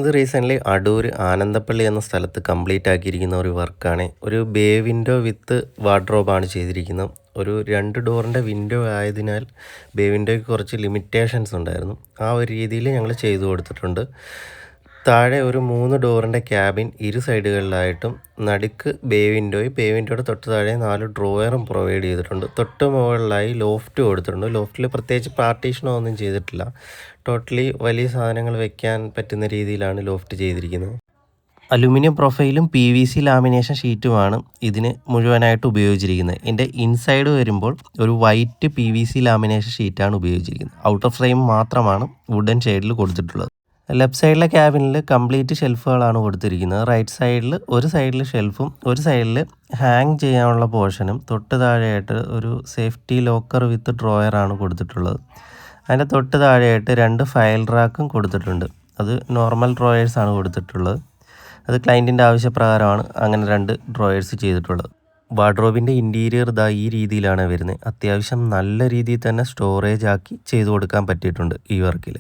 ഇത് റീസെൻ്റ്ലി അടൂർ ആനന്ദപ്പള്ളി എന്ന സ്ഥലത്ത് കംപ്ലീറ്റ് ആക്കിയിരിക്കുന്ന ഒരു വർക്കാണ്. ഒരു ബേ വിൻഡോ വിത്ത് വാർഡ്രോബാണ് ചെയ്തിരിക്കുന്നത്. ഒരു 2 ഡോറിൻ്റെ വിൻഡോ ആയതിനാൽ ബേ വിൻഡോയ്ക്ക് കുറച്ച് ലിമിറ്റേഷൻസ് ഉണ്ടായിരുന്നു. ആ ഒരു രീതിയിൽ ഞങ്ങൾ ചെയ്തു കൊടുത്തിട്ടുണ്ട്. താഴെ ഒരു 3 ഡോറിൻ്റെ ക്യാബിൻ ഇരു സൈഡുകളിലായിട്ടും നടുക്ക് ബേ വിൻഡോയുടെ തൊട്ട് താഴെ 4 ഡ്രോയറും പ്രൊവൈഡ് ചെയ്തിട്ടുണ്ട്. തൊട്ട് മുകളിലായി ലോഫ്റ്റ് കൊടുത്തിട്ടുണ്ട്. ലോഫ്റ്റിൽ പ്രത്യേകിച്ച് പാർട്ടീഷനോ ഒന്നും ചെയ്തിട്ടില്ല. ടോട്ടലി വലിയ സാധനങ്ങൾ വെക്കാൻ പറ്റുന്ന രീതിയിലാണ് ലോഫ്റ്റ് ചെയ്തിരിക്കുന്നത്. അലുമിനിയം പ്രൊഫൈലും PVC ലാമിനേഷൻ ഷീറ്റുമാണ് ഇതിന് മുഴുവനായിട്ട് ഉപയോഗിച്ചിരിക്കുന്നത്. ഇതിൻ്റെ ഇൻസൈഡ് വരുമ്പോൾ ഒരു വൈറ്റ് PVC ലാമിനേഷൻ ഷീറ്റാണ് ഉപയോഗിച്ചിരിക്കുന്നത്. ഔട്ടർ ഫ്രെയിം മാത്രമാണ് വുഡൻ ഷെയ്ഡിൽ കൊടുത്തിട്ടുള്ളത്. ലെഫ്റ്റ് സൈഡിലെ ക്യാബിനിൽ കംപ്ലീറ്റ് ഷെൽഫുകളാണ് കൊടുത്തിരിക്കുന്നത്. റൈറ്റ് സൈഡിൽ ഒരു സൈഡിൽ ഷെൽഫും ഒരു സൈഡിൽ ഹാങ് ചെയ്യാനുള്ള പോർഷനും തൊട്ട് താഴെയായിട്ട് ഒരു സേഫ്റ്റി ലോക്കർ വിത്ത് ഡ്രോയറാണ് കൊടുത്തിട്ടുള്ളത്. അതിൻ്റെ തൊട്ട് താഴെയായിട്ട് 2 ഫയൽ റാക്കും കൊടുത്തിട്ടുണ്ട്. അത് നോർമൽ ഡ്രോയേഴ്സാണ് കൊടുത്തിട്ടുള്ളത്. അത് ക്ലയൻറ്റിൻ്റെ ആവശ്യപ്രകാരമാണ് അങ്ങനെ 2 ഡ്രോയേഴ്സ് ചെയ്തിട്ടുള്ളത്. വാർഡ്രോബിൻ്റെ ഇൻറ്റീരിയർ ഇതാ ഈ രീതിയിലാണ് വരുന്നത്. അത്യാവശ്യം നല്ല രീതിയിൽ തന്നെ സ്റ്റോറേജ് ആക്കി ചെയ്തു കൊടുക്കാൻ പറ്റിയിട്ടുണ്ട് ഈ വർക്കിൽ.